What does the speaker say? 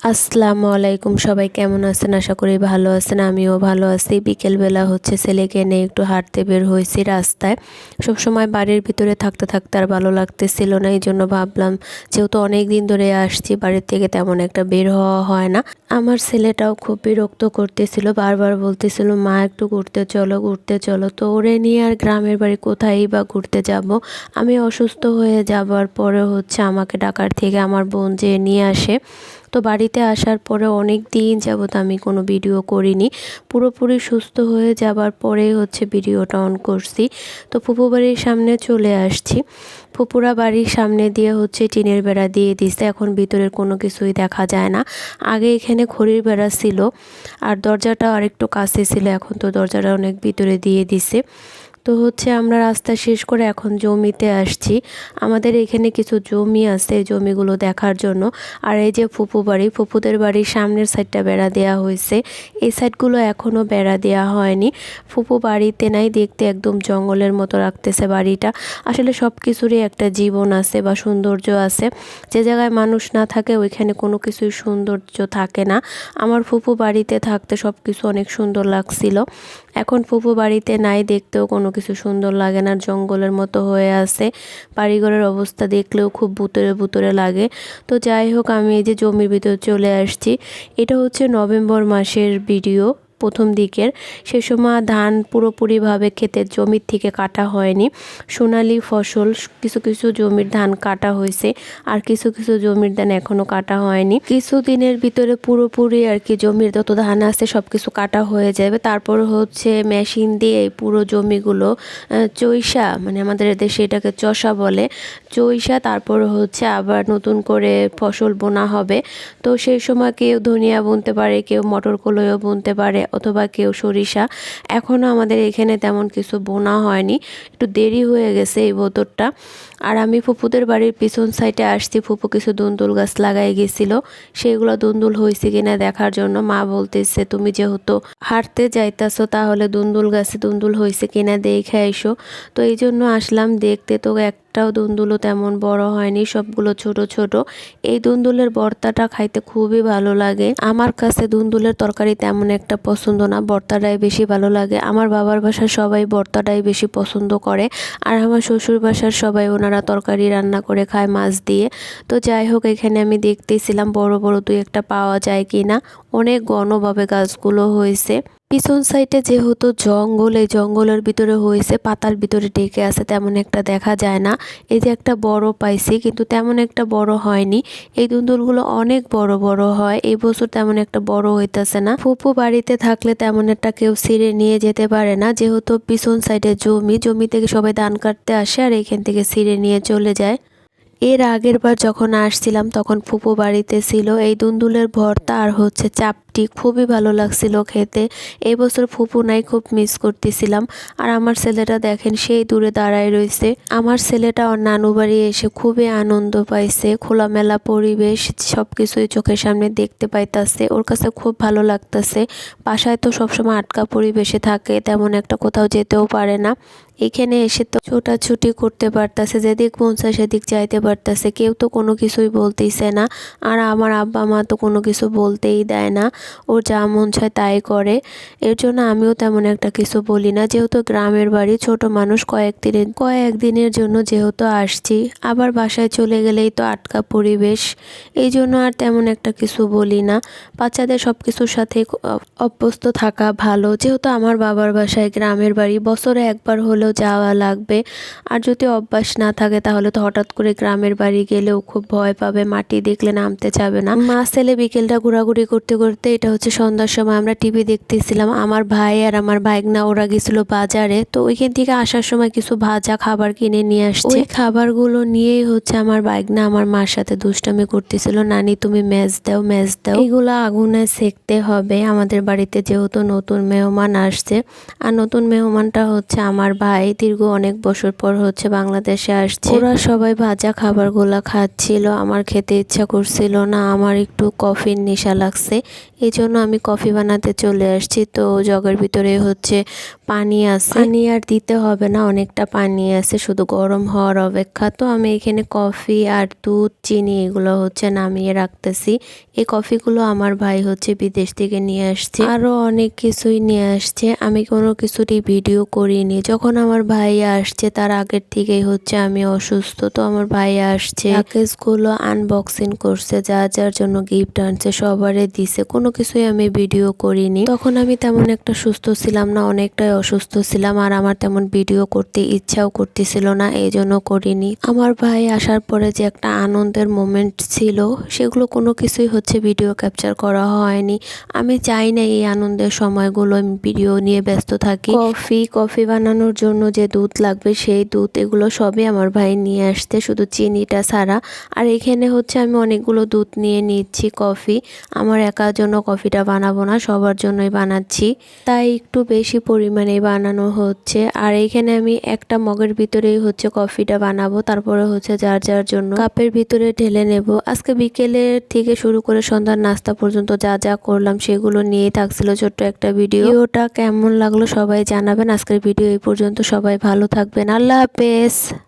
আসসালামু আলাইকুম, সবাই কেমন আছেন? আশা করি ভালো আছেন। আমিও ভালো আছি। বিকেলবেলা ছেলেকে নিয়ে একটু হাঁটতে বের হয়েছি রাস্তায়। সবসময় বাড়ির ভিতরে থাকতে থাকতে আর ভালো লাগতেছিল না, এই জন্য ভাবলাম যেহেতু অনেক দিন ধরে আসছি, বাড়ির থেকে তেমন একটা বের হওয়া হয় না। আমার ছেলেটাও খুব বিরক্ত করতেছিল, বারবার বলতেছিল মা একটু ঘুরতে চলো ঘুরতে চলো। তো ওরে নিয়ে আর গ্রামের বাড়ি কোথায় বা ঘুরতে যাব। আমি অসুস্থ হয়ে যাবার পরে আমাকে ঢাকার থেকে আমার বোন যেয়ে নিয়ে আসে। তো বাড়িতে আসার পরে অনেক দিন যাবত আমি কোনো ভিডিও করিনি। পুরোপুরি সুস্থ হয়ে যাবার পরেই ভিডিওটা অন করছি। তো ফুপু বাড়ির সামনে চলে আসছি। ফুপুরা বাড়ির সামনে দিয়ে টিনের বেড়া দিয়ে দিছে, এখন ভিতরের কোনো কিছুই দেখা যায় না। আগে এখানে খড়ির বেড়া ছিল আর দরজাটা আরেকটু কাছে ছিল, এখন তো দরজাটা অনেক ভিতরে দিয়ে দিছে। তো আমরা রাস্তা শেষ করে এখন জমিতে আসছি। আমাদের এখানে কিছু জমি আছে, জমিগুলো দেখার জন্য। আর এই যে ফুপু বাড়ি, ফুপুদের বাড়ির সামনের সাইডটা বেড়া দেওয়া হয়েছে, এই সাইডগুলো এখনও বেড়া দেওয়া হয়নি। ফুপু বাড়িতে নাই, দেখতে একদম জঙ্গলের মতো রাখতেছে বাড়িটা। আসলে সব কিছুরই একটা জীবন আছে বা সৌন্দর্য আছে। যে জায়গায় মানুষ না থাকে ওইখানে কোনো কিছুই সৌন্দর্য থাকে না। আমার ফুপু বাড়িতে থাকতে সব কিছু অনেক সুন্দর লাগছিল। এখন ফুপু বাড়িতে নাই, দেখতেও কোনো কিছু সুন্দর লাগে না, জঙ্গলের মতো হয়ে আছে। বাড়িঘরের অবস্থা দেখলেও খুব ভুতুড়ে ভুতুড়ে লাগে। তো যাই হোক, আমি এই যে জমির ভিতর চলে আসছি। এটা নভেম্বর মাসের ভিডিও, প্রথম দিকের। সে সময় ধান পুরোপুরিভাবে ক্ষেতের জমির থেকে কাটা হয়নি। সোনালি ফসল, কিছু কিছু জমির ধান কাটা হয়েছে আর কিছু কিছু জমির ধান এখনো কাটা হয়নি। কিছু দিনের ভিতরে পুরোপুরি জমির যত ধান আছে সব কিছু কাটা হয়ে যাবে। তারপর মেশিন দিয়ে এই পুরো জমিগুলো চৈষা, মানে আমাদের দেশে এটাকে চষা বলে, চৈষা তারপর আবার নতুন করে ফসল বোনা হবে। তো সেই সময় কেউ ধনিয়া বুনতে পারে, কেউ মটর কলাইও বুনতে পারে, অথবা কেউ সরিষা। এখনও আমাদের এখানে তেমন কিছু বোনা হয়নি, একটু দেরি হয়ে গেছে এই বছরটা। আর আমি ফুপুদের বাড়ির পিছন সাইডে আসছি। ফুপু কিছু দুন্দুল গাছ লাগাই গেছিল, সেগুলো দুন্দুল হয়েছে কিনা দেখার জন্য। মা বলতেছে তুমি যেহেতু হাঁটতে যাইতাছো তাহলে দুন্দুল গাছে দুন্দুল হয়েছে কিনা দেখে আইসো। তো এই জন্য আসলাম দেখতে। তো একটাও দুন্দুলও তেমন বড় হয়নি, সবগুলো ছোট ছোট। এই দুন্দুলের ভর্তাটা খাইতে খুবই ভালো লাগে। আমার কাছে দুন্দুলের তরকারি তেমন একটা পছন্দ না, ভর্তাটাই বেশি ভালো লাগে। আমার বাবার বাসার সবাই ভর্তাটাই বেশি পছন্দ করে, আর আমার শ্বশুর বাসার সবাই ওনারা তরকারি রান্না করে খায় মাছ দিয়ে। তো যাই হোক, এখানে আমি দেখতেছিলাম বড় বড় দুই একটা পাওয়া যায় কিনা। অনেক ঘনভাবে গাছগুলো হয়েছে। পিছন সাইডে যেহেতু জঙ্গল, এই জঙ্গলের ভিতরে হয়েছে, পাতার ভিতরে ঢেকে আছে, তেমন একটা দেখা যায় না। এই যে একটা বড় পাইছি, কিন্তু তেমন একটা বড় হয়নি। এই দুন্দুলগুলো অনেক বড় বড় হয়, এই বছর তেমন একটা বড় হইতেছে না। ফুপু বাড়িতে থাকলে তেমন একটা কেউ ছিঁড়ে নিয়ে যেতে পারে না, যেহেতু পিছন সাইডে জমি থেকে সবাই ধান কাটতে আসে আর এখান থেকে ছিঁড়ে নিয়ে চলে যায়। এর আগের বার যখন আসছিলাম তখন ফুপু বাড়িতে ছিল। এই দুন্দুলের ভর্তা আর চাপটি খুবই ভালো লাগছিল খেতে। এই বছর ফুপু নাই, খুব মিস করতেছিলাম। আর আমার ছেলেটা দেখেন সেই দূরে দাঁড়ায় রয়েছে। আমার ছেলেটা ওর নানু বাড়ি এসে খুবই আনন্দ পাইছে, খোলামেলা পরিবেশ, সবকিছুই চোখের সামনে দেখতে পাইতাছে, ওর কাছে খুব ভালো লাগতেছে। বাসায় তো সবসময় আটকা পরিবেশে থাকে, তেমন একটা কোথাও যেতেও পারে না। এখানে এসে তো ছোটাছুটি করতে পারতাছে, যেদিক মন চায় সেদিক যাইতে পারতাছে, কেউ তো কোনো কিছুই বলতেইছে না। আর আমার আব্বা মা তো কোনো কিছু বলতেই দেয় না, ওর যা মন চায় তাই করে। এর জন্য আমিও তেমন একটা কিছু বলি না। যেহেতু গ্রামের বাড়ি, ছোট মানুষ, কয়েকদিনের জন্য যেহেতু আসছি, আবার বাসায় চলে গেলেই তো আটকা পরিবেশ, এই জন্য আর তেমন একটা কিছু বলি না। বাচ্চাদের সব কিছুর সাথে অভ্যস্ত থাকা ভালো। যেহেতু আমার বাবার বাসায় গ্রামের বাড়ি, বছরে একবার হলেও যাওয়া লাগবে। আর যদি অভ্যাস না থাকে তাহলে তো হঠাৎ করে গ্রামের বাড়ি গেলেও খুব ভয় পাবে, মাটি দেখলে নামতে যাবে না। মা ছেলে বিকেলটা ঘোরাঘুরি করতে করতে, এটা সন্ধ্যার সময় আমরা টিভি দেখতেছিলাম। আমার ভাই আর আমার ভাইগনা ওরা গেছিল বাজারে, তো ওইখান থেকে আসার সময় কিছু ভাজা খাবার কিনে নিয়ে আসছে। ওই খাবারগুলো নিয়েই আমার ভাইগনা আমার মার সাথে দুষ্টামি করতেছিল, নানি তুমি ম্যাচ দাও ম্যাচ দাও, এগুলো আগুনে সেকতে হবে। আমাদের বাড়িতে যেহেতু নতুন মেহমান আসছে, আর নতুন মেহমানটা আমার ভাই, দীর্ঘ অনেক বছর পর বাংলাদেশে আসছে। ওরা সবাই ভাজা খাবারগুলা খাচ্ছিল, আমার খেতে ইচ্ছা করছিল না, আমার একটু কফির নেশা লাগছে, এই জন্য আমি কফি বানাতে চলে আসছি। তো জগের ভিতরে হচ্ছে পানি আছে, পানি আর দিতে হবে না, অনেকটা পানি আছে, শুধু গরম হওয়ার অপেক্ষা। তো আমি এখানে কফি আর দুধ চিনি এগুলো হচ্ছে নামিয়ে রাখতেছি। এই কফিগুলো আমার ভাই হচ্ছে বিদেশ থেকে নিয়ে আসছে, আরও অনেক কিছুই নিয়ে আসছে। আমি কোনো কিছুরই ভিডিও করিনি। যখন আমার ভাই আসছে তার আগের থেকেই হচ্ছে আমি অসুস্থ। তো আমার ভাই আসছে, প্যাকেজগুলো আনবক্সিং করছে, যার জন্য গিফট আনছে সবারে দিছে, কোনো কিছুই আমি ভিডিও করিনি। তখন আমি তেমন একটা সুস্থ ছিলাম না, অনেকটাই অসুস্থ ছিলাম, আর আমার তেমন ভিডিও করতে ইচ্ছাও করতেছিল না, এই জন্য করিনি। আমার ভাই আসার পরে যে একটা আনন্দের মোমেন্ট ছিল, সেগুলো কোনো কিছুই হচ্ছে ভিডিও ক্যাপচার করা হয়নি। আমি চাই না এই আনন্দের সময়গুলো আমি ভিডিও নিয়ে ব্যস্ত থাকি। কফি বানানোর জন্য যে দুধ লাগবে সেই দুধ এগুলো সবই আমার ভাই নিয়ে আসতে, শুধু চিনিটা ছাড়া। আর এখানে হচ্ছে আমি অনেকগুলো দুধ নিয়ে নিচ্ছি কফি। আমার একার জন্য কফিটা বানাবো না, সবার জন্যই বানাচ্ছি, তাই একটু বেশি পরিমাণে বানানো হচ্ছে। আর এখানে আমি একটা মগের ভিতরেই হচ্ছে কফিটা বানাবো, তারপরে হচ্ছে যার জন্য কাপের ভিতরে ঢেলে নেব। আজকে বিকেলের থেকে শুরু করে সন্ধ্যার নাস্তা পর্যন্ত যা যা করলাম সেগুলো নিয়েই থাকছিল ছোট্ট একটা ভিডিওটা কেমন লাগলো সবাই জানাবেন। আজকের ভিডিও এই পর্যন্ত, সবাই ভালো থাকবেন, আল্লাহ হাফেজ।